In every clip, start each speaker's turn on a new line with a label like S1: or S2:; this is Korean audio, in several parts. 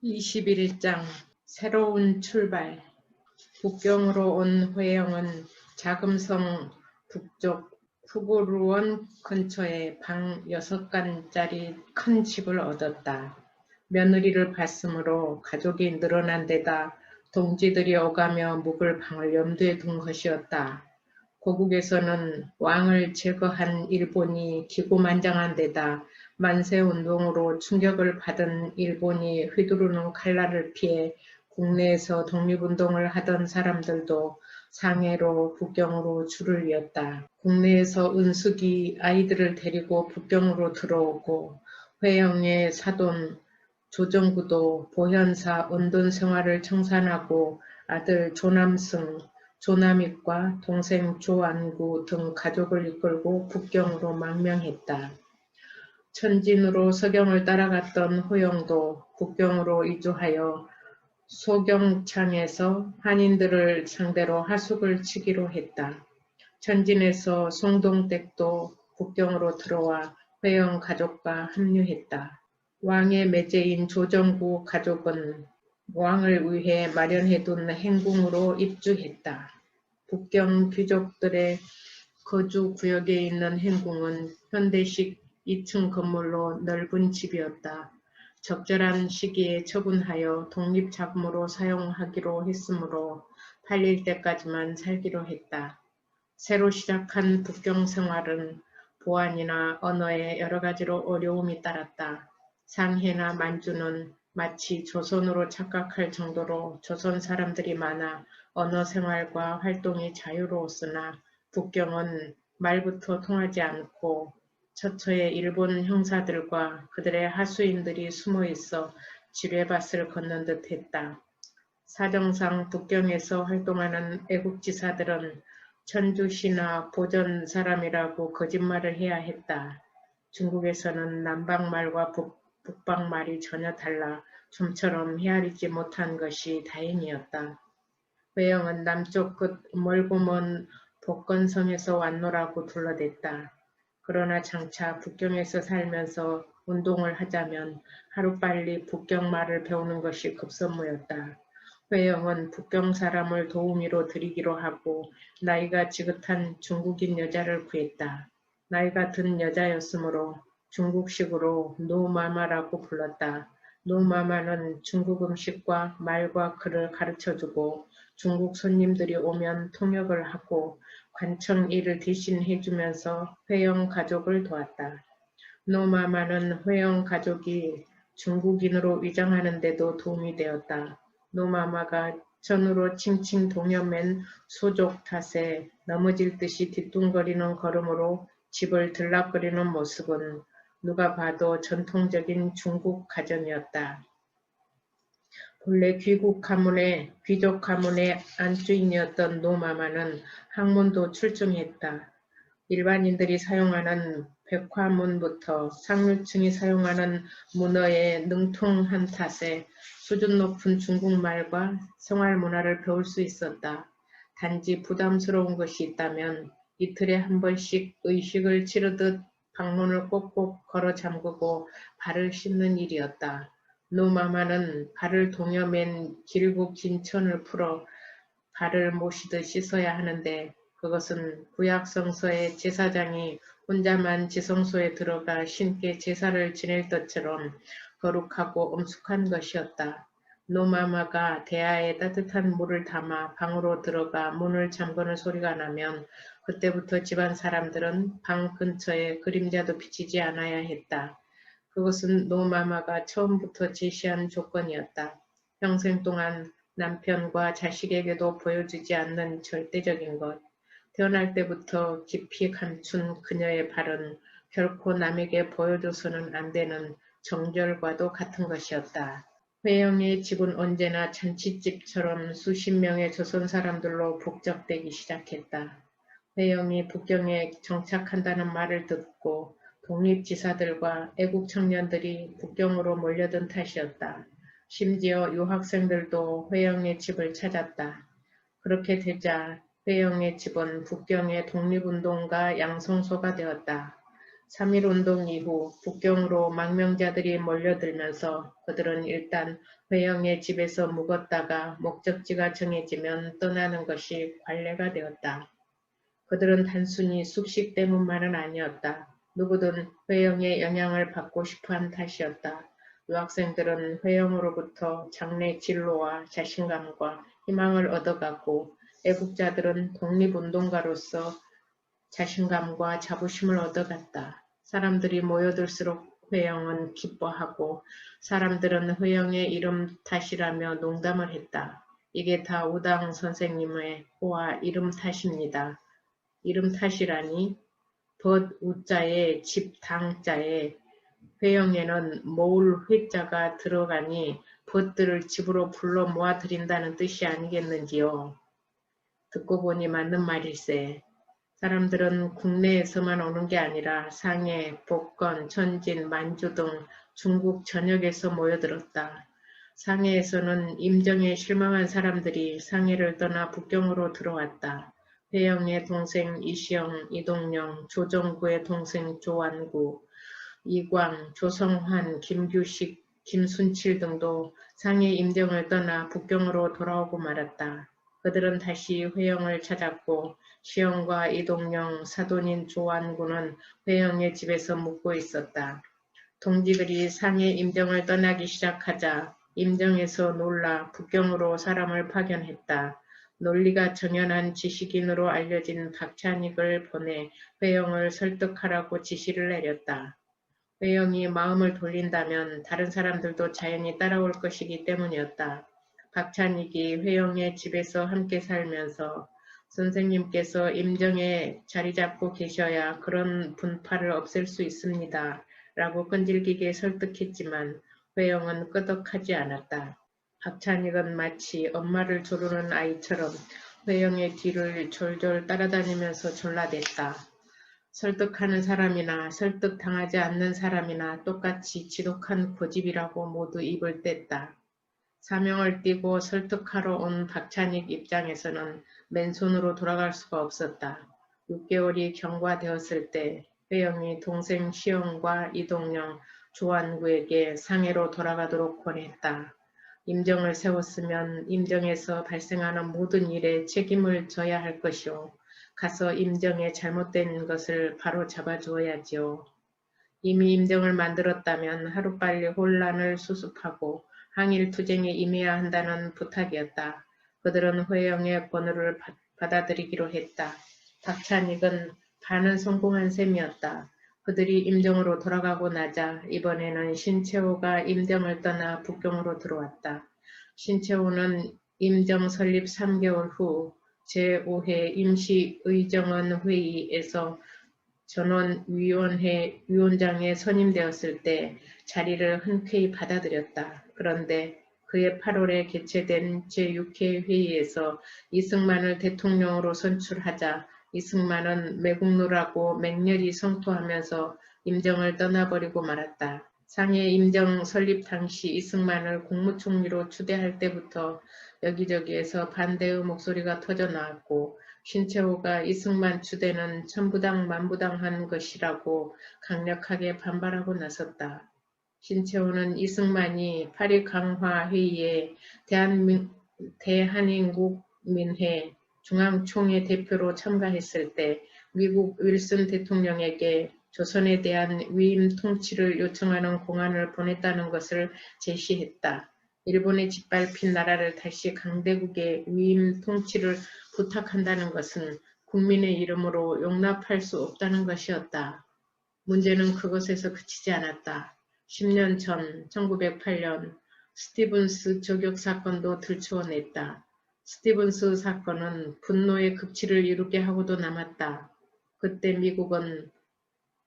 S1: 21장 새로운 출발. 북경으로 온 회영은 자금성 북쪽 후구루원 근처에 방 6간짜리 큰 집을 얻었다. 며느리를 봤으므로 가족이 늘어난 데다 동지들이 오가며 묵을 방을 염두에 둔 것이었다. 고국에서는 왕을 제거한 일본이 기고만장한 데다 만세운동으로 충격을 받은 일본이 휘두르는 칼날을 피해 국내에서 독립운동을 하던 사람들도 상해로 북경으로 줄을 이었다. 국내에서 은숙이 아이들을 데리고 북경으로 들어오고 회영의 사돈 조정구도 보현사 은돈 생활을 청산하고 아들 조남승, 조남익과 동생 조안구 등 가족을 이끌고 북경으로 망명했다. 천진으로 서경을 따라갔던 호영도 북경으로 이주하여 소경창에서 한인들을 상대로 하숙을 치기로 했다. 천진에서 송동댁도 북경으로 들어와 회영 가족과 합류했다. 왕의 매제인 조정구 가족은 왕을 위해 마련해둔 행궁으로 입주했다. 북경 귀족들의 거주 구역에 있는 행궁은 현대식 2층 건물로 넓은 집이었다. 적절한 시기에 처분하여 독립자금으로 사용하기로 했으므로 팔릴 때까지만 살기로 했다. 새로 시작한 북경 생활은 보안이나 언어에 여러 가지로 어려움이 따랐다. 상해나 만주는 마치 조선으로 착각할 정도로 조선 사람들이 많아 언어 생활과 활동이 자유로웠으나 북경은 말부터 통하지 않고 처처에 일본 형사들과 그들의 하수인들이 숨어있어 지뢰밭을 걷는 듯 했다. 사정상 북경에서 활동하는 애국지사들은 천주시나 보전 사람이라고 거짓말을 해야 했다. 중국에서는 남방말과 북방말이 전혀 달라 좀처럼 헤아리지 못한 것이 다행이었다. 회영은 남쪽 끝 멀고 먼 복건성에서 왔노라고 둘러댔다. 그러나 장차 북경에서 살면서 운동을 하자면 하루빨리 북경말을 배우는 것이 급선무였다. 회영은 북경 사람을 도우미로 들이기로 하고 나이가 지긋한 중국인 여자를 구했다. 나이가 든 여자였으므로 중국식으로 노마마라고 불렀다. 노마마는 중국 음식과 말과 글을 가르쳐주고 중국 손님들이 오면 통역을 하고 관청 일을 대신 해주면서 회영 가족을 도왔다. 노마마는 회영 가족이 중국인으로 위장하는 데도 도움이 되었다. 노마마가 전으로 칭칭 동여맨 소족 탓에 넘어질 듯이 뒤뚱거리는 걸음으로 집을 들락거리는 모습은 누가 봐도 전통적인 중국 가정이었다. 본래 귀족 가문의 안주인이었던 노마마는 학문도 출중했다. 일반인들이 사용하는 백화문부터 상류층이 사용하는 문어에 능통한 탓에 수준 높은 중국말과 생활문화를 배울 수 있었다. 단지 부담스러운 것이 있다면 이틀에 한 번씩 의식을 치르듯 방문을 꼭꼭 걸어 잠그고 발을 씻는 일이었다. 노마마는 발을 동여맨 길고 긴 천을 풀어 발을 모시듯 씻어야 하는데 그것은 구약성서의 제사장이 혼자만 지성소에 들어가 신께 제사를 지낼 것처럼 거룩하고 엄숙한 것이었다. 노마마가 대야에 따뜻한 물을 담아 방으로 들어가 문을 잠그는 소리가 나면 그때부터 집안 사람들은 방 근처에 그림자도 비치지 않아야 했다. 그것은 노마마가 처음부터 제시한 조건이었다. 평생 동안 남편과 자식에게도 보여주지 않는 절대적인 것. 태어날 때부터 깊이 감춘 그녀의 발은 결코 남에게 보여줘서는 안 되는 정절과도 같은 것이었다. 회영의 집은 언제나 잔치집처럼 수십 명의 조선 사람들로 북적대기 시작했다. 회영이 북경에 정착한다는 말을 듣고 독립지사들과 애국 청년들이 북경으로 몰려든 탓이었다. 심지어 유학생들도 회영의 집을 찾았다. 그렇게 되자 회영의 집은 북경의 독립운동가 양성소가 되었다. 3.1운동 이후 북경으로 망명자들이 몰려들면서 그들은 일단 회영의 집에서 묵었다가 목적지가 정해지면 떠나는 것이 관례가 되었다. 그들은 단순히 숙식 때문만은 아니었다. 누구든 회영의 영향을 받고 싶어한 탓이었다. 유학생들은 회영으로부터 장래 진로와 자신감과 희망을 얻어갔고 애국자들은 독립운동가로서 자신감과 자부심을 얻어갔다. 사람들이 모여들수록 회영은 기뻐하고 사람들은 회영의 이름 탓이라며 농담을 했다. 이게 다 우당 선생님의 호화 이름 탓입니다. 이름 탓이라니 벗 우자에 집 당자에 회영에는 모을 회자가 들어가니 벗들을 집으로 불러 모아들인다는 뜻이 아니겠는지요. 듣고 보니 맞는 말일세. 사람들은 국내에서만 오는 게 아니라 상해, 복건, 천진, 만주 등 중국 전역에서 모여들었다. 상해에서는 임정에 실망한 사람들이 상해를 떠나 북경으로 들어왔다. 회영의 동생 이시영, 이동영, 조정구의 동생 조완구, 이광, 조성환, 김규식, 김순칠 등도 상해 임정을 떠나 북경으로 돌아오고 말았다. 그들은 다시 회영을 찾았고 시영과 이동영, 사돈인 조완구는 회영의 집에서 묵고 있었다. 동지들이 상해 임정을 떠나기 시작하자 임정에서 놀라 북경으로 사람을 파견했다. 논리가 정연한 지식인으로 알려진 박찬익을 보내 회영을 설득하라고 지시를 내렸다. 회영이 마음을 돌린다면 다른 사람들도 자연히 따라올 것이기 때문이었다. 박찬익이 회영의 집에서 함께 살면서 선생님께서 임정에 자리 잡고 계셔야 그런 분파를 없앨 수 있습니다. 라고 끈질기게 설득했지만 회영은 끄덕하지 않았다. 박찬익은 마치 엄마를 조르는 아이처럼 회영의 뒤를 졸졸 따라다니면서 졸라댔다. 설득하는 사람이나 설득당하지 않는 사람이나 똑같이 지독한 고집이라고 모두 입을 뗐다. 사명을 띠고 설득하러 온 박찬익 입장에서는 맨손으로 돌아갈 수가 없었다. 6개월이 경과되었을 때 회영이 동생 시영과 이동영, 조안구에게 상해로 돌아가도록 권했다. 임정을 세웠으면 임정에서 발생하는 모든 일에 책임을 져야 할 것이오. 가서 임정에 잘못된 것을 바로 잡아주어야지요. 이미 임정을 만들었다면 하루빨리 혼란을 수습하고 항일투쟁에 임해야 한다는 부탁이었다. 그들은 회영의 권유를 받아들이기로 했다. 박찬익은 반은 성공한 셈이었다. 그들이 임정으로 돌아가고 나자 이번에는 신채호가 임정을 떠나 북경으로 들어왔다. 신채호는 임정 설립 3개월 후 제5회 임시의정원 회의에서 전원위원회 위원장에 선임되었을 때 자리를 흔쾌히 받아들였다. 그런데 그해 8월에 개최된 제6회 회의에서 이승만을 대통령으로 선출하자 이승만은 매국노라고 맹렬히 성토하면서 임정을 떠나버리고 말았다. 상해 임정 설립 당시 이승만을 국무총리로 추대할 때부터 여기저기에서 반대의 목소리가 터져나왔고 신채호가 이승만 추대는 천부당 만부당한 것이라고 강력하게 반발하고 나섰다. 신채호는 이승만이 파리 강화 회의에 대한인국민회 중앙총회 대표로 참가했을 때 미국 윌슨 대통령에게 조선에 대한 위임 통치를 요청하는 공안을 보냈다는 것을 제시했다. 일본에 짓밟힌 나라를 다시 강대국의 위임 통치를 부탁한다는 것은 국민의 이름으로 용납할 수 없다는 것이었다. 문제는 그것에서 그치지 않았다. 10년 전 1908년 스티븐스 저격 사건도 들추어냈다. 스티븐스 사건은 분노의 극치를 이루게 하고도 남았다. 그때 미국은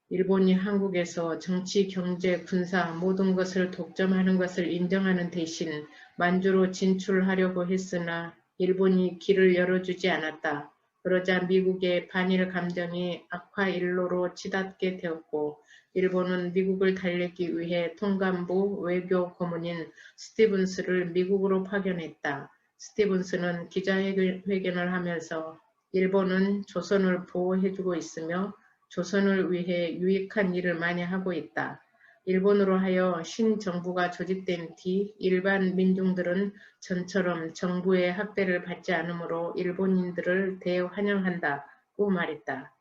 S1: 일본이 한국에서 정치, 경제, 군사 모든 것을 독점하는 것을 인정하는 대신 만주로 진출하려고 했으나 일본이 길을 열어주지 않았다. 그러자 미국의 반일 감정이 악화일로로 치닫게 되었고 일본은 미국을 달래기 위해 통감부 외교 고문인 스티븐스를 미국으로 파견했다. 스티븐스는 기자회견을 하면서 일본은 조선을 보호해주고 있으며 조선을 위해 유익한 일을 많이 하고 있다. 일본으로 하여 신정부가 조직된 뒤 일반 민중들은 전처럼 정부의 학대를 받지 않으므로 일본인들을 대환영한다고 말했다.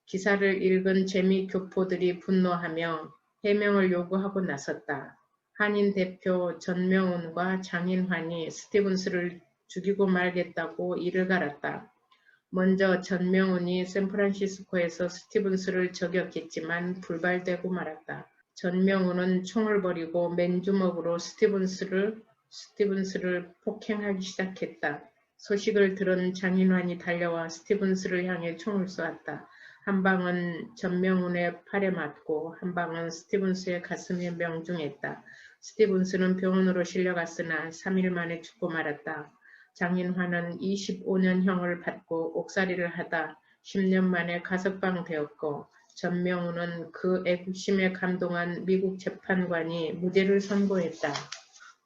S1: 기사를 읽은 재미교포들이 분노하며 해명을 요구하고 나섰다. 한인 대표 전명훈과 장인환이 스티븐스를 죽이고 말겠다고 이를 갈았다. 먼저 전명훈이 샌프란시스코에서 스티븐스를 저격했지만 불발되고 말았다. 전명훈은 총을 버리고 맨주먹으로 스티븐스를 폭행하기 시작했다. 소식을 들은 장인환이 달려와 스티븐스를 향해 총을 쏘았다. 한 방은 전명훈의 팔에 맞고 한 방은 스티븐스의 가슴에 명중했다. 스티븐스는 병원으로 실려갔으나 3일 만에 죽고 말았다. 장인환은 25년형을 받고 옥살이를 하다 10년 만에 가석방 되었고 전명훈은 그 애국심에 감동한 미국 재판관이 무죄를 선고했다.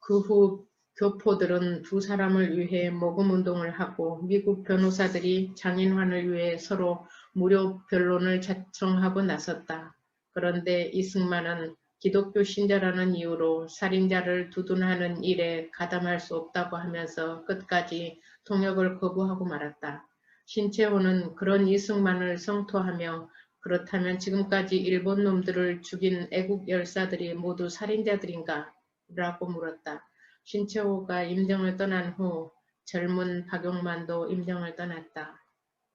S1: 그 후 교포들은 두 사람을 위해 모금운동을 하고 미국 변호사들이 장인환을 위해 서로 무료 변론을 자청하고 나섰다. 그런데 이승만은 기독교 신자라는 이유로 살인자를 두둔하는 일에 가담할 수 없다고 하면서 끝까지 통역을 거부하고 말았다. 신채호는 그런 이승만을 성토하며 그렇다면 지금까지 일본 놈들을 죽인 애국 열사들이 모두 살인자들인가? 라고 물었다. 신채호가 임정을 떠난 후 젊은 박용만도 임정을 떠났다.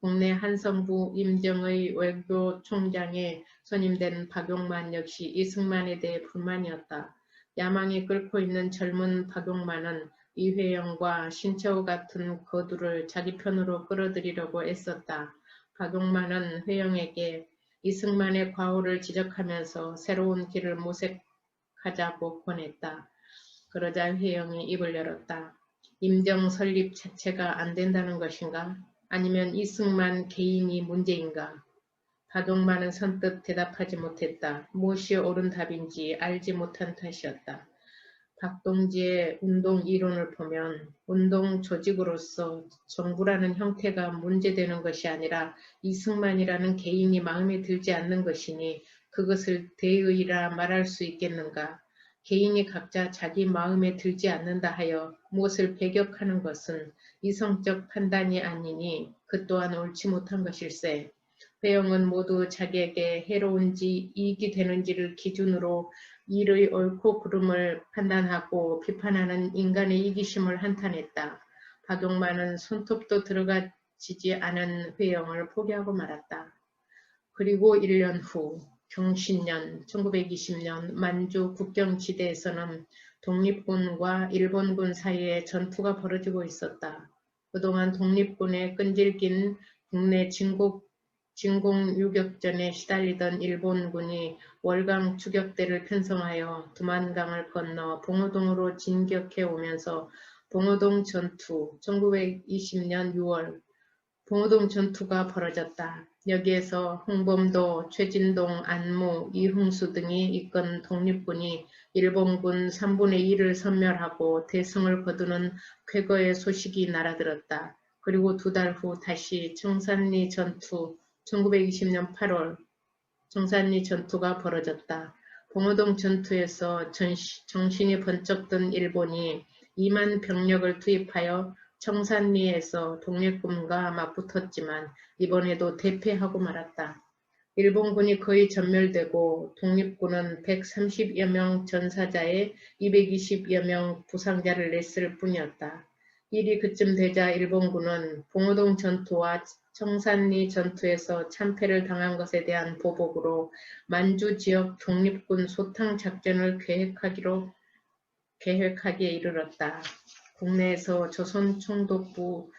S1: 국내 한성부 임정의 외교총장에 선임된 박용만 역시 이승만에 대해 불만이었다. 야망이 끓고 있는 젊은 박용만은 이회영과 신채호 같은 거두를 자기 편으로 끌어들이려고 애썼다. 박용만은 회영에게 이승만의 과오를 지적하면서 새로운 길을 모색하자고 권했다. 그러자 회영이 입을 열었다. 임정 설립 자체가 안 된다는 것인가? 아니면 이승만 개인이 문제인가? 박용만은 선뜻 대답하지 못했다. 무엇이 옳은 답인지 알지 못한 탓이었다. 박동지의 운동 이론을 보면 운동 조직으로서 정부라는 형태가 문제되는 것이 아니라 이승만이라는 개인이 마음에 들지 않는 것이니 그것을 대의라 말할 수 있겠는가? 개인이 각자 자기 마음에 들지 않는다 하여 무엇을 배격하는 것은 이성적 판단이 아니니 그 또한 옳지 못한 것일세. 회영은 모두 자기에게 해로운지 이익이 되는지를 기준으로 일의 옳고 그름을 판단하고 비판하는 인간의 이기심을 한탄했다. 박용만은 손톱도 들어가지지 않은 회영을 포기하고 말았다. 그리고 1년 후 경신년 1920년 만주 국경지대에서는 독립군과 일본군 사이에 전투가 벌어지고 있었다. 그동안 독립군의 끈질긴 국내 진공유격전에 시달리던 일본군이 월강 추격대를 편성하여 두만강을 건너 봉오동으로 진격해 오면서 봉오동 전투 1920년 6월 봉오동 전투가 벌어졌다. 여기에서 홍범도, 최진동, 안무, 이흥수 등이 이끈 독립군이 일본군 3분의 1을 섬멸하고 대승을 거두는 쾌거의 소식이 날아들었다. 그리고 2달 후 다시 청산리 전투 1920년 8월 청산리 전투가 벌어졌다. 봉오동 전투에서 정신이 번쩍 든 일본이 2만 병력을 투입하여 청산리에서 독립군과 맞붙었지만 이번에도 대패하고 말았다. 일본군이 거의 전멸되고 독립군은 130여 명 전사자에 220여 명 부상자를 냈을 뿐이었다. 일이 그쯤 되자 일본군은 봉오동 전투와 청산리 전투에서 참패를 당한 것에 대한 보복으로 만주 지역 독립군 소탕 작전을 계획하기에 이르렀다. 국내에서 조선 총독부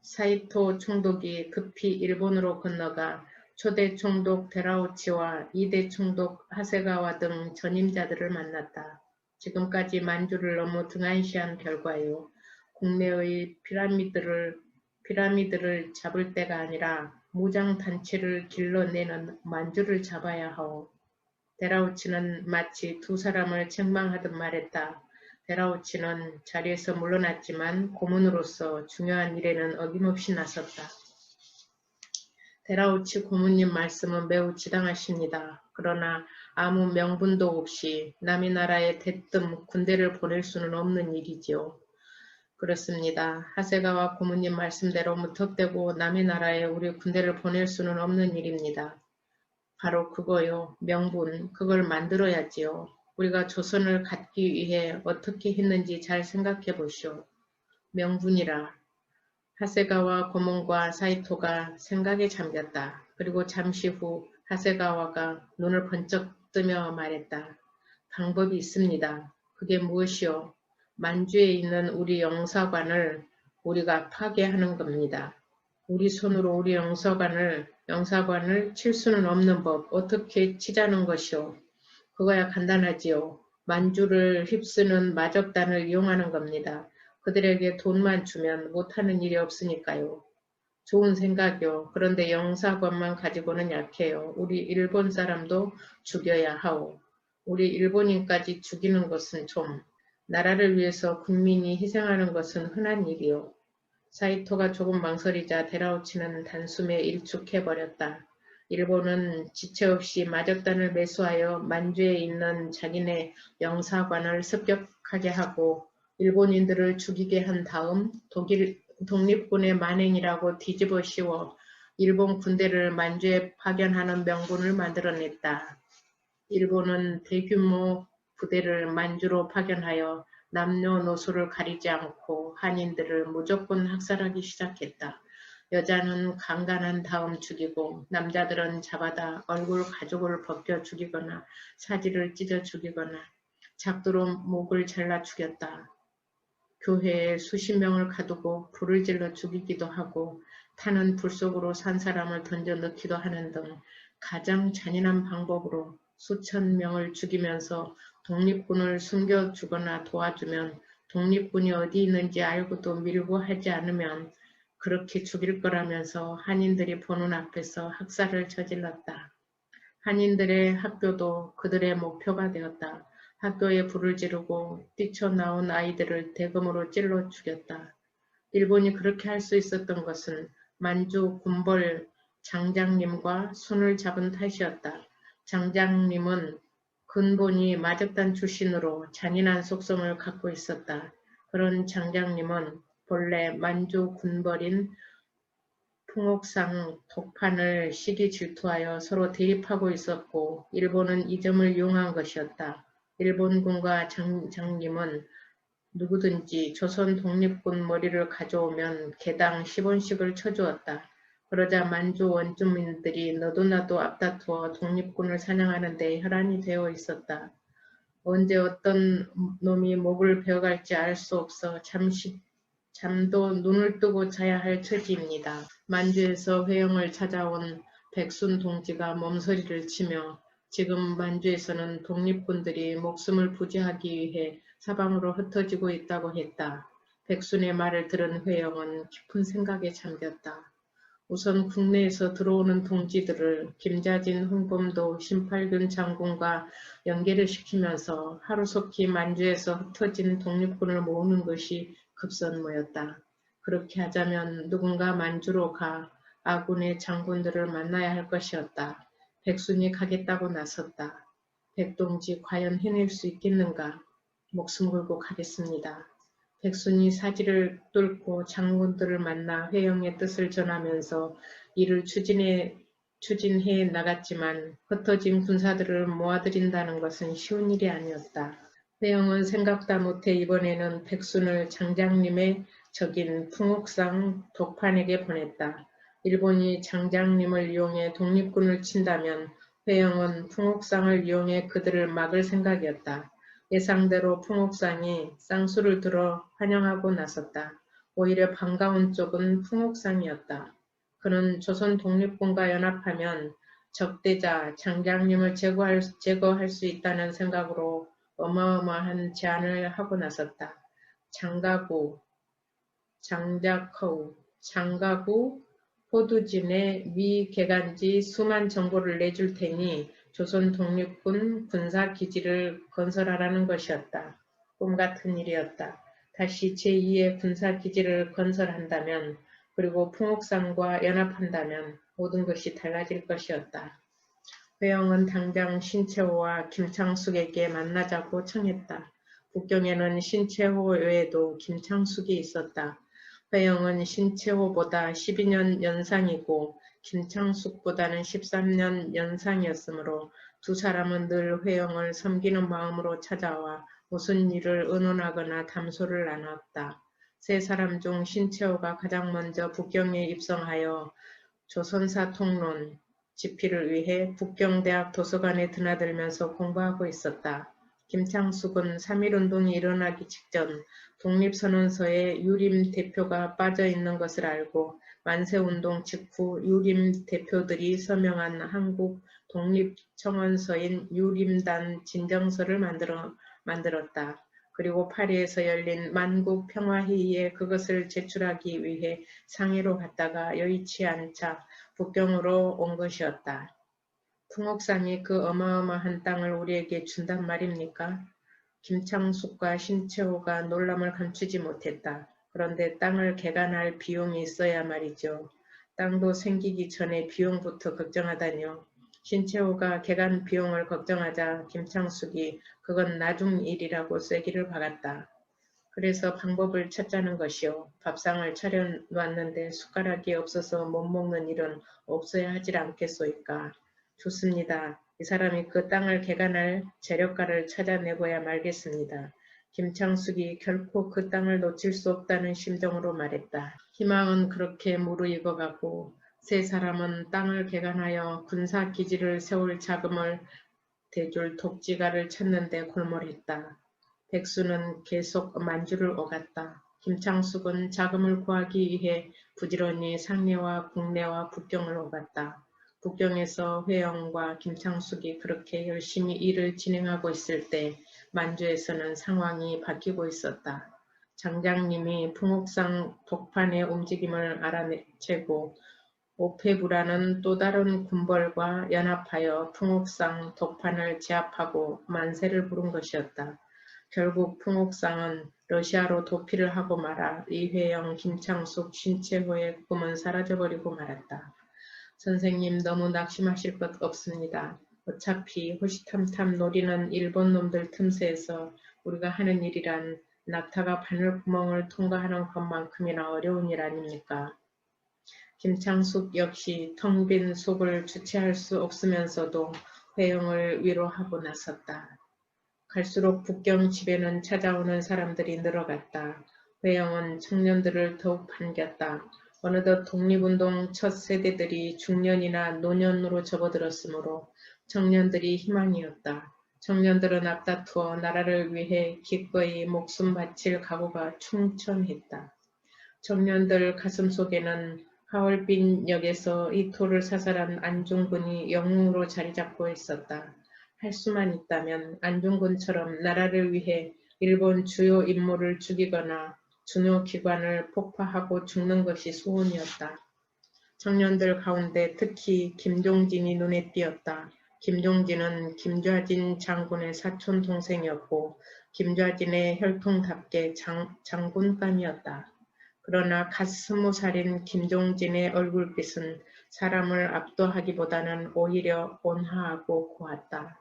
S1: 사이토 총독이 급히 일본으로 건너가 초대 총독 데라우치와 2대 총독 하세가와 등 전임자들을 만났다. 지금까지 만주를 너무 등한시한 결과요. 국내의 피라미드를 잡을 때가 아니라 무장단체를 길러내는 만주를 잡아야 하오. 데라우치는 마치 두 사람을 책망하듯 말했다. 데라우치는 자리에서 물러났지만 고문으로서 중요한 일에는 어김없이 나섰다. 데라우치 고모님 말씀은 매우 지당하십니다. 그러나 아무 명분도 없이 남의 나라에 대뜸 군대를 보낼 수는 없는 일이지요. 그렇습니다. 하세가와 고모님 말씀대로 무턱대고 남의 나라에 우리 군대를 보낼 수는 없는 일입니다. 바로 그거요. 명분. 그걸 만들어야지요. 우리가 조선을 갖기 위해 어떻게 했는지 잘 생각해 보시오. 명분이라. 하세가와 고문과 사이토가 생각에 잠겼다. 그리고 잠시 후 하세가와가 눈을 번쩍 뜨며 말했다. 방법이 있습니다. 그게 무엇이요? 만주에 있는 우리 영사관을 우리가 파괴하는 겁니다. 우리 손으로 우리 영사관을 칠 수는 없는 법. 어떻게 치자는 것이요? 그거야 간단하지요. 만주를 휩쓰는 마적단을 이용하는 겁니다. 그들에게 돈만 주면 못하는 일이 없으니까요. 좋은 생각이요. 그런데 영사관만 가지고는 약해요. 우리 일본 사람도 죽여야 하오. 우리 일본인까지 죽이는 것은 좀 나라를 위해서 국민이 희생하는 것은 흔한 일이요. 사이토가 조금 망설이자 데라우치는 단숨에 일축해버렸다. 일본은 지체 없이 마적단을 매수하여 만주에 있는 자기네 영사관을 습격하게 하고 일본인들을 죽이게 한 다음 독립군의 만행이라고 뒤집어 씌워 일본 군대를 만주에 파견하는 명분을 만들어냈다. 일본은 대규모 부대를 만주로 파견하여 남녀노소를 가리지 않고 한인들을 무조건 학살하기 시작했다. 여자는 강간한 다음 죽이고 남자들은 잡아다 얼굴 가죽을 벗겨 죽이거나 사지를 찢어 죽이거나 작두로 목을 잘라 죽였다. 교회에 수십 명을 가두고 불을 질러 죽이기도 하고 타는 불 속으로 산 사람을 던져 넣기도 하는 등 가장 잔인한 방법으로 수천 명을 죽이면서 독립군을 숨겨주거나 도와주면 독립군이 어디 있는지 알고도 밀고 하지 않으면 그렇게 죽일 거라면서 한인들이 보는 앞에서 학살을 저질렀다. 한인들의 학교도 그들의 목표가 되었다. 학교에 불을 지르고 뛰쳐나온 아이들을 대금으로 찔러 죽였다. 일본이 그렇게 할 수 있었던 것은 만주 군벌 장장님과 손을 잡은 탓이었다. 장장님은 근본이 마적단 출신으로 잔인한 속성을 갖고 있었다. 그런 장장님은 본래 만주 군벌인 풍옥상 독판을 시기 질투하여 서로 대립하고 있었고 일본은 이 점을 이용한 것이었다. 일본군과 장님은 누구든지 조선 독립군 머리를 가져오면 개당 10원씩을 쳐주었다. 그러자 만주 원주민들이 너도나도 앞다투어 독립군을 사냥하는 데 혈안이 되어 있었다. 언제 어떤 놈이 목을 베어갈지 알 수 없어 잠도 눈을 뜨고 자야 할 처지입니다. 만주에서 회영을 찾아온 백순 동지가 몸서리를 치며 지금 만주에서는 독립군들이 목숨을 부지하기 위해 사방으로 흩어지고 있다고 했다. 백순의 말을 들은 회영은 깊은 생각에 잠겼다. 우선 국내에서 들어오는 동지들을 김자진 홍범도 신팔균 장군과 연계를 시키면서 하루속히 만주에서 흩어진 독립군을 모으는 것이 급선무였다. 그렇게 하자면 누군가 만주로 가 아군의 장군들을 만나야 할 것이었다. 백순이 가겠다고 나섰다. 백동지 과연 해낼 수 있겠는가? 목숨 걸고 가겠습니다. 백순이 사지를 뚫고 장군들을 만나 회영의 뜻을 전하면서 이를 추진해 나갔지만 흩어진 군사들을 모아들인다는 것은 쉬운 일이 아니었다. 회영은 생각다 못해 이번에는 백순을 장장님의 적인 풍옥상 독판에게 보냈다. 일본이 장장님을 이용해 독립군을 친다면 회영은 풍옥상을 이용해 그들을 막을 생각이었다. 예상대로 풍옥상이 쌍수를 들어 환영하고 나섰다. 오히려 반가운 쪽은 풍옥상이었다. 그는 조선 독립군과 연합하면 적대자 장장님을 제거할 수 있다는 생각으로 어마어마한 제안을 하고 나섰다. 장가구, 장자커우, 장가구, 포두진의 미개간지 수만 정보를 내줄 테니 조선 독립군 군사기지를 건설하라는 것이었다. 꿈같은 일이었다. 다시 제2의 군사기지를 건설한다면 그리고 풍옥상과 연합한다면 모든 것이 달라질 것이었다. 회영은 당장 신채호와 김창숙에게 만나자고 청했다. 북경에는 신채호 외에도 김창숙이 있었다. 회영은 신채호보다 12년 연상이고 김창숙보다는 13년 연상이었으므로 두 사람은 늘 회영을 섬기는 마음으로 찾아와 무슨 일을 의논하거나 담소를 나눴다. 세 사람 중 신채호가 가장 먼저 북경에 입성하여 조선사 통론, 집필을 위해 북경대학 도서관에 드나들면서 공부하고 있었다. 김창숙은 3.1운동이 일어나기 직전 독립선언서에 유림 대표가 빠져있는 것을 알고 만세운동 직후 유림 대표들이 서명한 한국 독립청원서인 유림단 진정서를 만들었다. 그리고 파리에서 열린 만국 평화회의에 그것을 제출하기 위해 상해로 갔다가 여의치 않자 북경으로 온 것이었다. 풍옥상이 그 어마어마한 땅을 우리에게 준단 말입니까? 김창숙과 신채호가 놀람을 감추지 못했다. 그런데 땅을 개간할 비용이 있어야 말이죠. 땅도 생기기 전에 비용부터 걱정하다뇨. 신채호가 개간 비용을 걱정하자 김창숙이 그건 나중 일이라고 쐐기를 박았다. 그래서 방법을 찾자는 것이요. 밥상을 차려놨는데 숟가락이 없어서 못 먹는 일은 없어야 하질 않겠소이까. 좋습니다. 이 사람이 그 땅을 개간할 재력가를 찾아내고야 말겠습니다. 김창숙이 결코 그 땅을 놓칠 수 없다는 심정으로 말했다. 희망은 그렇게 무르익어가고 세 사람은 땅을 개간하여 군사기지를 세울 자금을 대줄 독지가를 찾는 데 골몰했다. 백수는 계속 만주를 오갔다. 김창숙은 자금을 구하기 위해 부지런히 상내와 국내와 북경을 오갔다. 북경에서 회영과 김창숙이 그렇게 열심히 일을 진행하고 있을 때 만주에서는 상황이 바뀌고 있었다. 장장님이 풍옥상 독판의 움직임을 알아채고 오페부라는 또 다른 군벌과 연합하여 풍옥상 독판을 제압하고 만세를 부른 것이었다. 결국 풍옥상은 러시아로 도피를 하고 말아 이회영, 김창숙, 신채호의 꿈은 사라져버리고 말았다. 선생님 너무 낙심하실 것 없습니다. 어차피 호시탐탐 노리는 일본 놈들 틈새에서 우리가 하는 일이란 낙타가 바늘구멍을 통과하는 것만큼이나 어려운 일 아닙니까? 김창숙 역시 텅 빈 속을 주체할 수 없으면서도 회영을 위로하고 나섰다. 갈수록 북경 집에는 찾아오는 사람들이 늘어갔다. 회영은 청년들을 더욱 반겼다. 어느덧 독립운동 첫 세대들이 중년이나 노년으로 접어들었으므로 청년들이 희망이었다. 청년들은 앞다투어 나라를 위해 기꺼이 목숨 바칠 각오가 충천했다. 청년들 가슴속에는 하얼빈 역에서 이토를 사살한 안중근이 영웅으로 자리잡고 있었다. 할 수만 있다면 안중근처럼 나라를 위해 일본 주요 인물을 죽이거나 중요 기관을 폭파하고 죽는 것이 소원이었다. 청년들 가운데 특히 김종진이 눈에 띄었다. 김종진은 김좌진 장군의 사촌 동생이었고 김좌진의 혈통답게 장군감이었다. 그러나 갓 20살인 김종진의 얼굴빛은 사람을 압도하기보다는 오히려 온화하고 고왔다.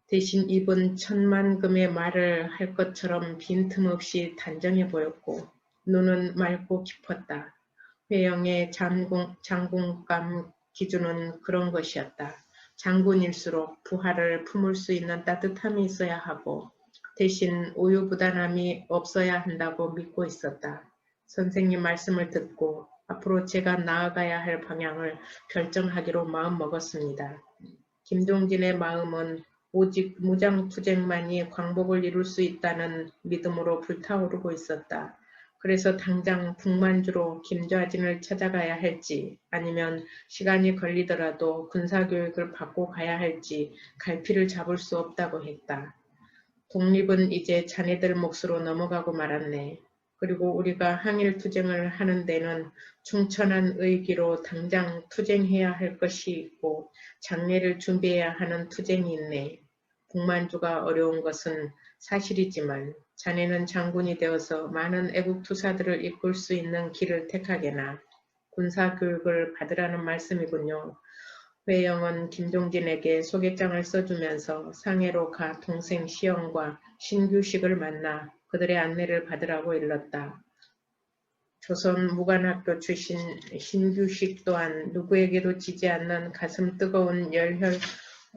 S1: 대신 입은 천만금의 말을 할 것처럼 빈틈없이 단정해 보였고 눈은 맑고 깊었다. 회영의 장군감 기준은 그런 것이었다. 장군일수록 부하를 품을 수 있는 따뜻함이 있어야 하고 대신 우유부단함이 없어야 한다고 믿고 있었다. 선생님 말씀을 듣고 앞으로 제가 나아가야 할 방향을 결정하기로 마음먹었습니다. 김종진의 마음은 오직 무장투쟁만이 광복을 이룰 수 있다는 믿음으로 불타오르고 있었다. 그래서 당장 북만주로 김좌진을 찾아가야 할지 아니면 시간이 걸리더라도 군사교육을 받고 가야 할지 갈피를 잡을 수 없다고 했다. 독립은 이제 자네들 몫으로 넘어가고 말았네. 그리고 우리가 항일투쟁을 하는 데는 충천한 의기로 당장 투쟁해야 할 것이 있고 장례를 준비해야 하는 투쟁이 있네. 북만주가 어려운 것은 사실이지만 자네는 장군이 되어서 많은 애국투사들을 이끌 수 있는 길을 택하게나 군사교육을 받으라는 말씀이군요. 회영은 김종진에게 소개장을 써주면서 상해로 가 동생 시영과 신규식을 만나 그들의 안내를 받으라고 일렀다. 조선 무관학교 출신 신규식 또한 누구에게도 지지 않는 가슴 뜨거운 열혈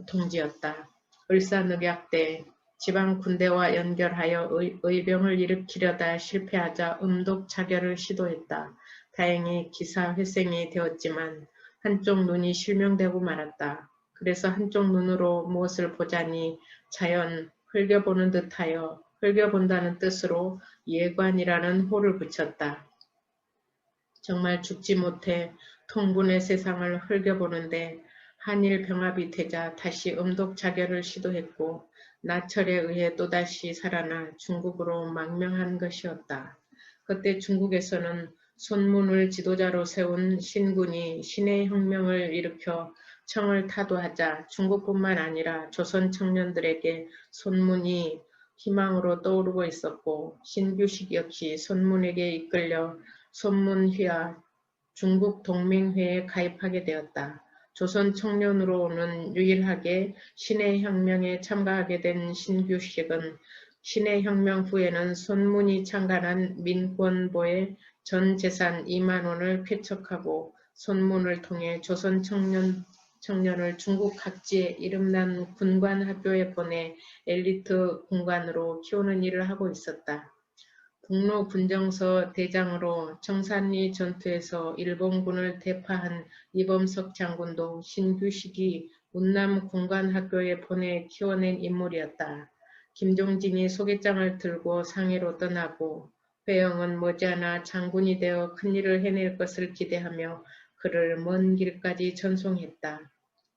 S1: 동지였다. 을사늑약 때 지방 군대와 연결하여 의병을 일으키려다 실패하자 음독자결을 시도했다. 다행히 기사회생이 되었지만 한쪽 눈이 실명되고 말았다. 그래서 한쪽 눈으로 무엇을 보자니 자연 흘겨보는 듯하여 흘겨본다는 뜻으로 예관이라는 호를 붙였다. 정말 죽지 못해 통분의 세상을 흘겨보는데 한일 병합이 되자 다시 음독자결을 시도했고 나철에 의해 또다시 살아나 중국으로 망명한 것이었다. 그때 중국에서는 손문을 지도자로 세운 신군이 신의 혁명을 일으켜 청을 타도하자 중국뿐만 아니라 조선 청년들에게 손문이 희망으로 떠오르고 있었고 신규식 역시 손문에게 이끌려 손문휘하 중국동맹회에 가입하게 되었다. 조선 청년으로는 유일하게 신의 혁명에 참가하게 된 신규식은 신의 혁명 후에는 손문이 창간한 민권보에 전 재산 2만 원을 쾌척하고 손문을 통해 조선 청년을 중국 각지에 이름난 군관학교에 보내 엘리트 군관으로 키우는 일을 하고 있었다. 북로 군정서 대장으로 청산리 전투에서 일본군을 대파한 이범석 장군도 신규식이 운남 군관학교에 보내 키워낸 인물이었다. 김종진이 소개장을 들고 상해로 떠나고 회영은 머지않아 장군이 되어 큰일을 해낼 것을 기대하며 그를 먼 길까지 전송했다.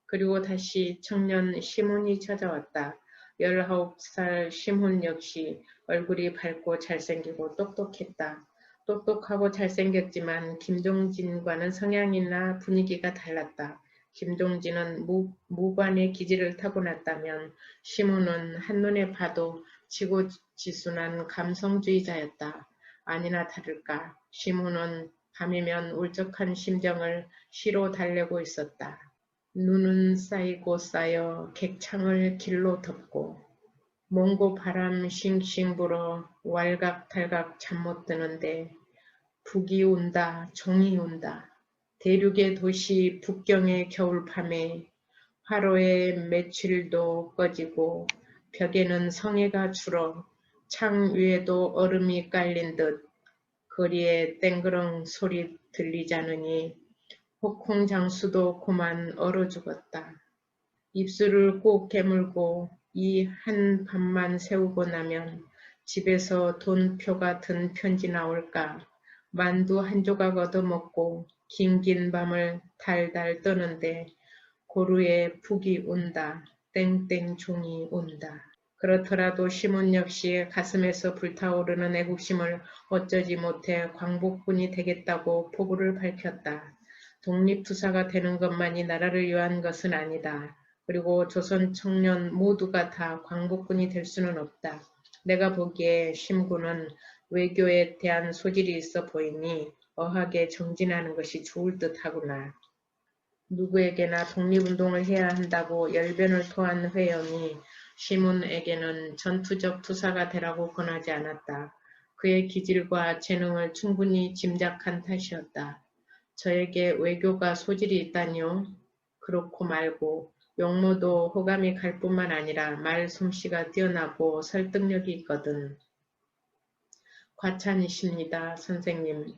S1: 그리고 다시 청년 시문이 찾아왔다. 19살 시문 역시 얼굴이 밝고 잘생기고 똑똑했다. 똑똑하고 잘생겼지만 김종진과는 성향이나 분위기가 달랐다. 김종진은 무관의 기질을 타고났다면 시문은 한눈에 봐도 지고지순한 감성주의자였다. 아니나 다를까 시문은 밤이면 울적한 심정을 시로 달래고 있었다. 눈은 쌓이고 쌓여 객창을 길로 덮고 몽고 바람 싱싱 불어 왈각달각 잠 못 드는데 북이 온다 종이 온다. 대륙의 도시 북경의 겨울밤에 화로의 메칠도 꺼지고 벽에는 성에가 줄어 창 위에도 얼음이 깔린 듯 거리에 땡그렁 소리 들리지 않으니 혹콩장수도 고만 얼어 죽었다. 입술을 꼭 깨물고 이 한 밤만 세우고 나면 집에서 돈표가 든 편지 나올까. 만두 한 조각 얻어먹고 긴긴 밤을 달달 떠는데 고루에 북이 온다. 땡땡 종이 온다. 그렇더라도 시문 역시 가슴에서 불타오르는 애국심을 어쩌지 못해 광복군이 되겠다고 포부를 밝혔다. 독립투사가 되는 것만이 나라를 위한 것은 아니다. 그리고 조선 청년 모두가 다 광복군이 될 수는 없다. 내가 보기에 심군은 외교에 대한 소질이 있어 보이니 어하게 정진하는 것이 좋을 듯 하구나. 누구에게나 독립운동을 해야 한다고 열변을 토한 회영이 시문에게는 전투적 투사가 되라고 권하지 않았다. 그의 기질과 재능을 충분히 짐작한 탓이었다. 저에게 외교가 소질이 있다니요? 그렇고 말고 용모도 호감이 갈 뿐만 아니라 말 솜씨가 뛰어나고 설득력이 있거든. 과찬이십니다, 선생님.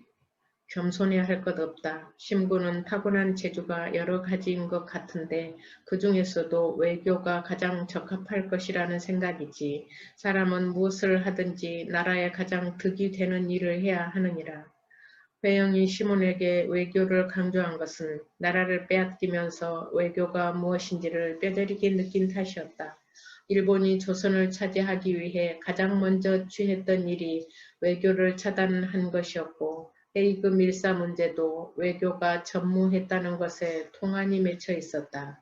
S1: 겸손해야 할 것 없다. 심군은 타고난 재주가 여러 가지인 것 같은데 그 중에서도 외교가 가장 적합할 것이라는 생각이지. 사람은 무엇을 하든지 나라에 가장 득이 되는 일을 해야 하느니라. 회영이 시몬에게 외교를 강조한 것은 나라를 빼앗기면서 외교가 무엇인지를 뼈저리게 느낀 탓이었다. 일본이 조선을 차지하기 위해 가장 먼저 취했던 일이 외교를 차단한 것이었고 헤이그 밀사 문제도 외교가 전무했다는 것에 통한이 맺혀 있었다.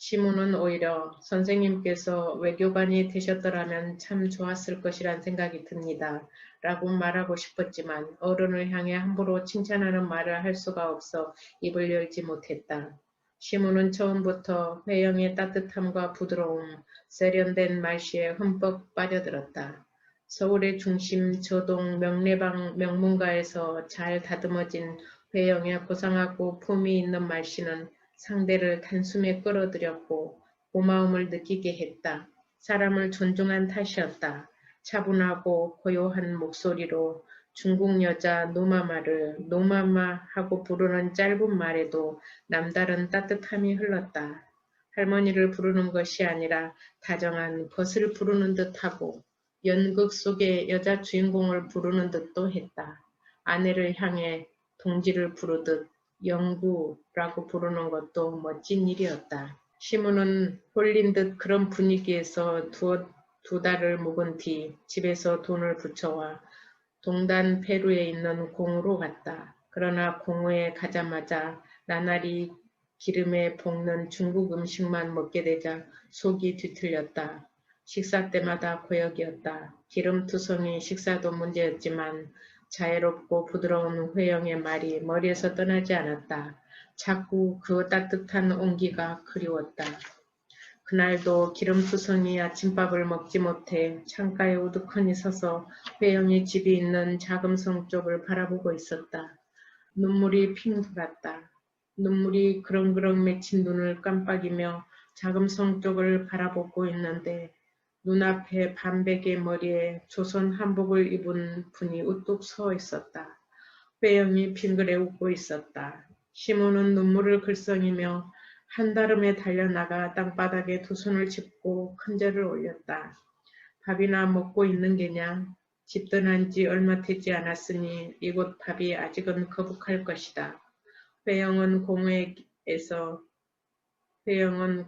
S1: 시몬은 오히려 선생님께서 외교관이 되셨더라면 참 좋았을 것이란 생각이 듭니다. 라고 말하고 싶었지만 어른을 향해 함부로 칭찬하는 말을 할 수가 없어 입을 열지 못했다. 시몬은 처음부터 회영의 따뜻함과 부드러움, 세련된 말씨에 흠뻑 빠져들었다. 서울의 중심 저동 명례방 명문가에서 잘 다듬어진 회영의 고상하고 품위 있는 말씨는 상대를 단숨에 끌어들였고 고마움을 느끼게 했다. 사람을 존중한 탓이었다. 차분하고 고요한 목소리로 중국 여자 노마마를 노마마 하고 부르는 짧은 말에도 남다른 따뜻함이 흘렀다. 할머니를 부르는 것이 아니라 다정한 것을 부르는 듯하고 연극 속의 여자 주인공을 부르는 듯도 했다. 아내를 향해 동지를 부르듯 영구라고 부르는 것도 멋진 일이었다. 시몬은 홀린 듯 그런 분위기에서 두 달을 묵은 뒤 집에서 돈을 붙여와 동단 페루에 있는 공으로 갔다. 그러나 공우에 가자마자 나날이 기름에 볶는 중국 음식만 먹게 되자 속이 뒤틀렸다. 식사 때마다 고역이었다. 기름투성이 식사도 문제였지만 자애롭고 부드러운 회영의 말이 머리에서 떠나지 않았다. 자꾸 그 따뜻한 온기가 그리웠다. 그날도 기름투성이 아침밥을 먹지 못해 창가에 우두커니 서서 회영의 집이 있는 자금성 쪽을 바라보고 있었다. 눈물이 핑 돌았다. 눈물이 그렁그렁 맺힌 눈을 깜빡이며 자금성 쪽을 바라보고 있는데 눈앞에 반백의 머리에 조선 한복을 입은 분이 우뚝 서 있었다. 회영이 빙그레 웃고 있었다. 시몬은 눈물을 글썽이며 한달음에 달려나가 땅바닥에 두 손을 짚고 큰절을 올렸다. 밥이나 먹고 있는 게냐? 집 떠난 지 얼마 되지 않았으니 이곳 밥이 아직은 거북할 것이다. 회영은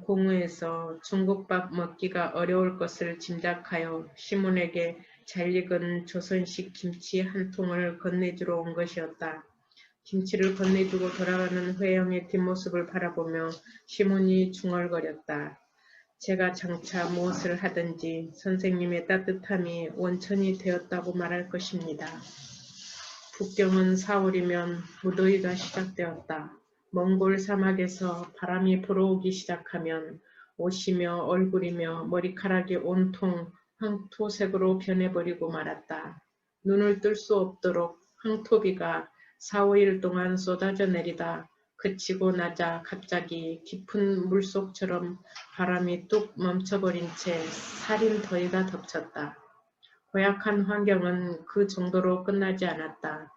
S1: 공우에서 중국밥 먹기가 어려울 것을 짐작하여 시몬에게 잘 익은 조선식 김치 한 통을 건네주러 온 것이었다. 김치를 건네주고 돌아가는 회영의 뒷모습을 바라보며 시몬이 중얼거렸다. 제가 장차 무엇을 하든지 선생님의 따뜻함이 원천이 되었다고 말할 것입니다. 북경은 4월이면 무더위가 시작되었다. 몽골 사막에서 바람이 불어오기 시작하면 옷이며 얼굴이며 머리카락이 온통 황토색으로 변해버리고 말았다. 눈을 뜰 수 없도록 황토비가 4, 5일 동안 쏟아져 내리다 그치고 나자 갑자기 깊은 물속처럼 바람이 뚝 멈춰버린 채 살인 더위가 덮쳤다. 고약한 환경은 그 정도로 끝나지 않았다.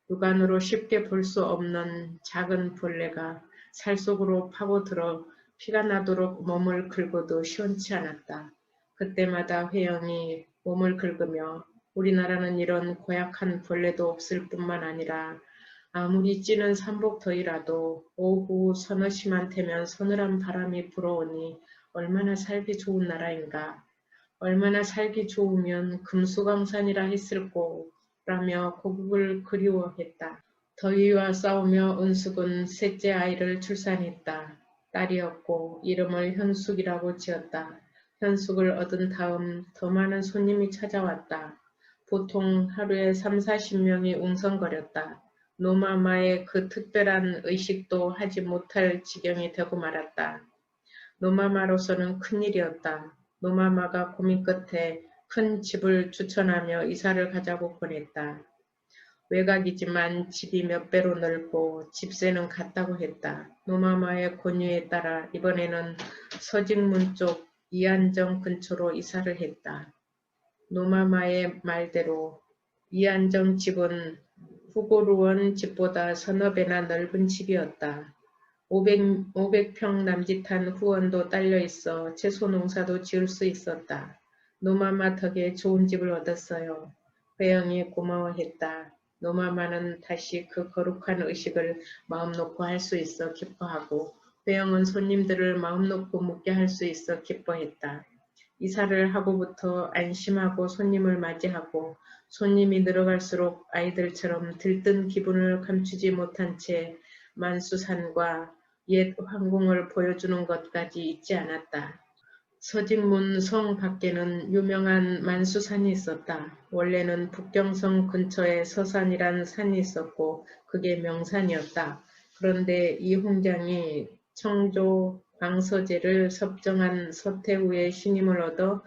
S1: 육안으로 쉽게 볼 수 없는 작은 벌레가 살 속으로 파고들어 피가 나도록 몸을 긁어도 시원치 않았다. 그때마다 회영이 몸을 긁으며 우리나라는 이런 고약한 벌레도 없을 뿐만 아니라 아무리 찌는 삼복 더위라도 오후 서너 시만 되면 서늘한 바람이 불어오니 얼마나 살기 좋은 나라인가. 얼마나 살기 좋으면 금수강산이라 했을꼬 라며 고국을 그리워했다. 더위와 싸우며 은숙은 셋째 아이를 출산했다. 딸이었고 이름을 현숙이라고 지었다. 현숙을 얻은 다음 더 많은 손님이 찾아왔다. 보통 하루에 3, 40명이 웅성거렸다. 노마마의 그 특별한 의식도 하지 못할 지경이 되고 말았다. 노마마로서는 큰일이었다. 노마마가 고민 끝에 큰 집을 추천하며 이사를 가자고 권했다. 외곽이지만 집이 몇 배로 넓고 집세는 같다고 했다. 노마마의 권유에 따라 이번에는 서직문 쪽 이안정 근처로 이사를 했다. 노마마의 말대로 이안정 집은 후고루원 집보다 서너 배나 넓은 집이었다. 500평 남짓한 후원도 딸려있어 채소 농사도 지을 수 있었다. 노마마 덕에 좋은 집을 얻었어요. 회영이 고마워했다. 노마마는 다시 그 거룩한 의식을 마음 놓고 할 수 있어 기뻐하고 회영은 손님들을 마음 놓고 묵게 할 수 있어 기뻐했다. 이사를 하고부터 안심하고 손님을 맞이하고 손님이 늘어갈수록 아이들처럼 들뜬 기분을 감추지 못한 채 만수산과 옛 황궁을 보여주는 것까지 잊지 않았다. 서직문 성 밖에는 유명한 만수산이 있었다. 원래는 북경성 근처에 서산이란 산이 있었고 그게 명산이었다. 그런데 이 홍장이 청조 광서제를 섭정한 서태후의 신임을 얻어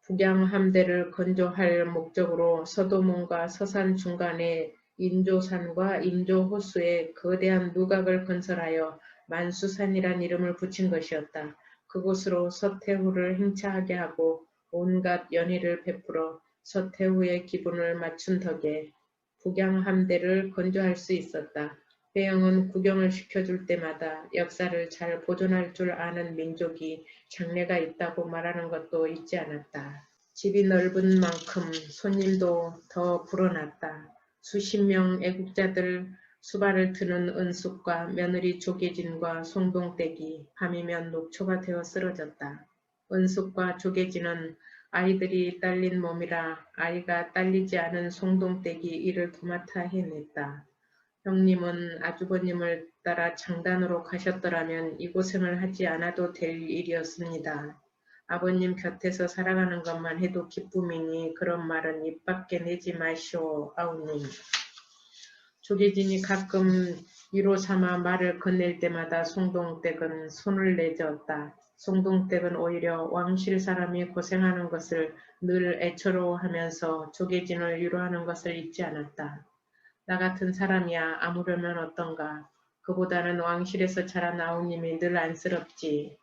S1: 북양함대를 건조할 목적으로 서도문과 서산 중간에 인조산과 인조호수에 거대한 누각을 건설하여 만수산이란 이름을 붙인 것이었다. 그곳으로 서태후를 행차하게 하고 온갖 연희를 베풀어 서태후의 기분을 맞춘 덕에 북양함대를 건조할 수 있었다. 배영은 구경을 시켜줄 때마다 역사를 잘 보존할 줄 아는 민족이 장래가 있다고 말하는 것도 잊지 않았다. 집이 넓은 만큼 손님도 더 불어났다. 수십 명 애국자들 수발을 트는 은숙과 며느리 조계진과 송동댁이 밤이면 녹초가 되어 쓰러졌다. 은숙과 조계진은 아이들이 딸린 몸이라 아이가 딸리지 않은 송동댁이 이를 도맡아 해냈다. 형님은 아주버님을 따라 장단으로 가셨더라면 이 고생을 하지 않아도 될 일이었습니다. 아버님 곁에서 살아가는 것만 해도 기쁨이니 그런 말은 입 밖에 내지 마시오, 아우님. 조계진이 가끔 위로 삼아 말을 건넬 때마다 송동댁은 손을 내저었다. 송동댁은 오히려 왕실 사람이 고생하는 것을 늘 애처로워하면서 조계진을 위로하는 것을 잊지 않았다. 나 같은 사람이야 아무려면 어떤가. 그보다는 왕실에서 자란 아우님이 늘 안쓰럽지.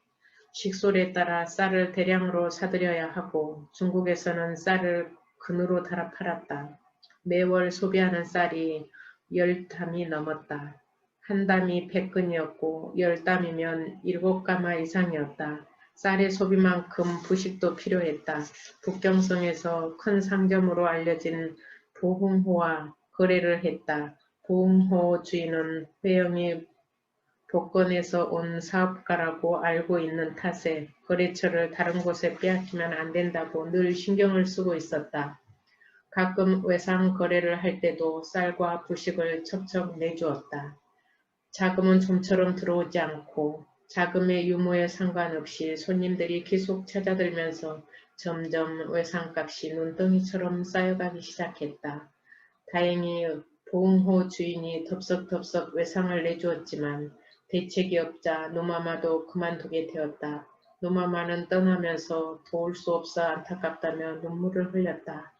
S1: 식솔에 따라 쌀을 대량으로 사들여야 하고 중국에서는 쌀을 근으로 달아 팔았다. 매월 소비하는 쌀이 10담이 넘었다. 한 담이 100근이었고 10담이면 7가마 이상이었다. 쌀의 소비만큼 부식도 필요했다. 북경성에서 큰 상점으로 알려진 보흥호와 거래를 했다. 보흥호 주인은 회영이 복건에서 온 사업가라고 알고 있는 탓에 거래처를 다른 곳에 빼앗기면 안 된다고 늘 신경을 쓰고 있었다. 가끔 외상 거래를 할 때도 쌀과 부식을 척척 내주었다. 자금은 좀처럼 들어오지 않고 자금의 유무에 상관없이 손님들이 계속 찾아들면서 점점 외상값이 눈덩이처럼 쌓여가기 시작했다. 다행히 보흥호 주인이 덥석덥석 외상을 내주었지만 대책이 없자 노마마도 그만두게 되었다. 노마마는 떠나면서 도울 수 없어 안타깝다며 눈물을 흘렸다.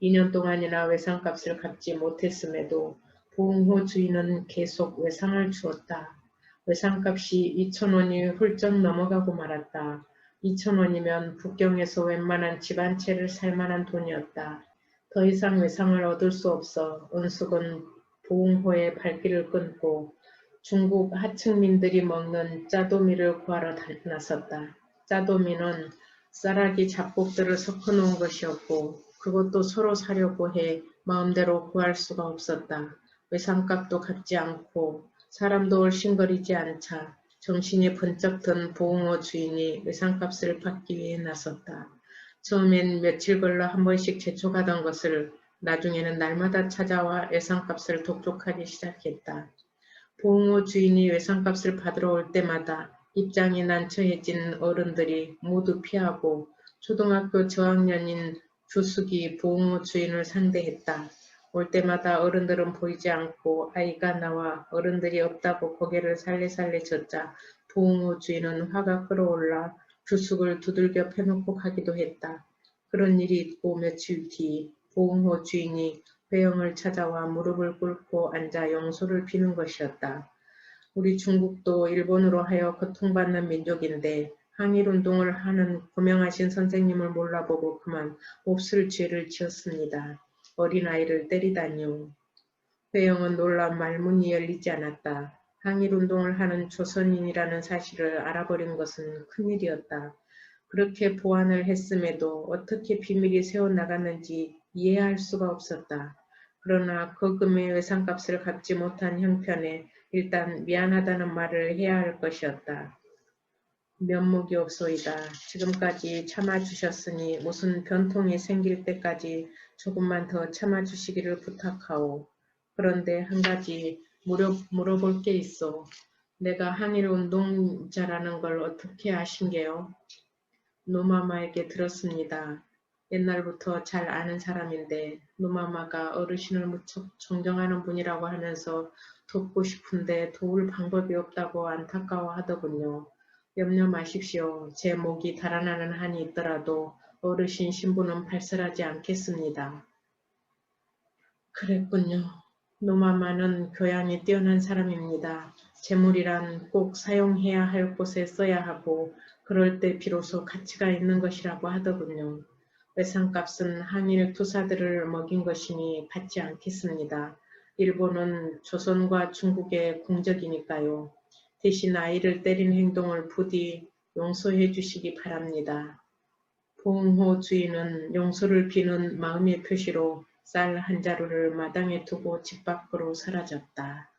S1: 2년 동안이나 외상값을 갚지 못했음에도 보흥호 주인은 계속 외상을 주었다. 외상값이 2,000원이 훌쩍 넘어가고 말았다. 2,000원이면 북경에서 웬만한 집 한 채를 살 만한 돈이었다. 더 이상 외상을 얻을 수 없어 은숙은 보흥호의 발길을 끊고 중국 하층민들이 먹는 짜도미를 구하러 나섰다. 짜도미는 쌀아기 잡곡들을 섞어놓은 것이었고 그것도 서로 사려고 해 마음대로 구할 수가 없었다. 외상값도 갚지 않고 사람도 얼씬거리지 않자 정신이 번쩍 든 보흥호 주인이 외상값을 받기 위해 나섰다. 처음엔 며칠 걸러 한 번씩 재촉하던 것을 나중에는 날마다 찾아와 외상값을 독촉하기 시작했다. 보흥호 주인이 외상값을 받으러 올 때마다 입장이 난처해진 어른들이 모두 피하고 초등학교 저학년인 주숙이 보흥호 주인을 상대했다. 올 때마다 어른들은 보이지 않고 아이가 나와 어른들이 없다고 고개를 살레살레 젓자 보흥호 주인은 화가 끌어올라 주숙을 두들겨 패놓고 가기도 했다. 그런 일이 있고 며칠 뒤 보흥호 주인이 회영을 찾아와 무릎을 꿇고 앉아 용서를 비는 것이었다. 우리 중국도 일본으로 하여 고통받는 민족인데 항일운동을 하는 고명하신 선생님을 몰라보고 그만 몹쓸 죄를 지었습니다. 어린아이를 때리다니요. 회영은 놀라 말문이 열리지 않았다. 항일운동을 하는 조선인이라는 사실을 알아버린 것은 큰일이었다. 그렇게 보완을 했음에도 어떻게 비밀이 새어나갔는지 이해할 수가 없었다. 그러나 거금의 외상값을 갚지 못한 형편에 일단 미안하다는 말을 해야 할 것이었다. 면목이 없소이다. 지금까지 참아주셨으니 무슨 변통이 생길 때까지 조금만 더 참아주시기를 부탁하오. 그런데 한 가지 물어볼 게 있어. 내가 항일 운동자라는 걸 어떻게 아신게요? 노마마에게 들었습니다. 옛날부터 잘 아는 사람인데 노마마가 어르신을 무척 존경하는 분이라고 하면서 돕고 싶은데 도울 방법이 없다고 안타까워하더군요. 염려 마십시오. 제 목이 달아나는 한이 있더라도 어르신 신분은 발설하지 않겠습니다. 그랬군요. 노마마는 교양이 뛰어난 사람입니다. 재물이란 꼭 사용해야 할 곳에 써야 하고 그럴 때 비로소 가치가 있는 것이라고 하더군요. 외상값은 항일 투사들을 먹인 것이니 받지 않겠습니다. 일본은 조선과 중국의 공적이니까요. 대신 아이를 때린 행동을 부디 용서해 주시기 바랍니다. 봉호 주인은 용서를 비는 마음의 표시로 쌀 한 자루를 마당에 두고 집 밖으로 사라졌다.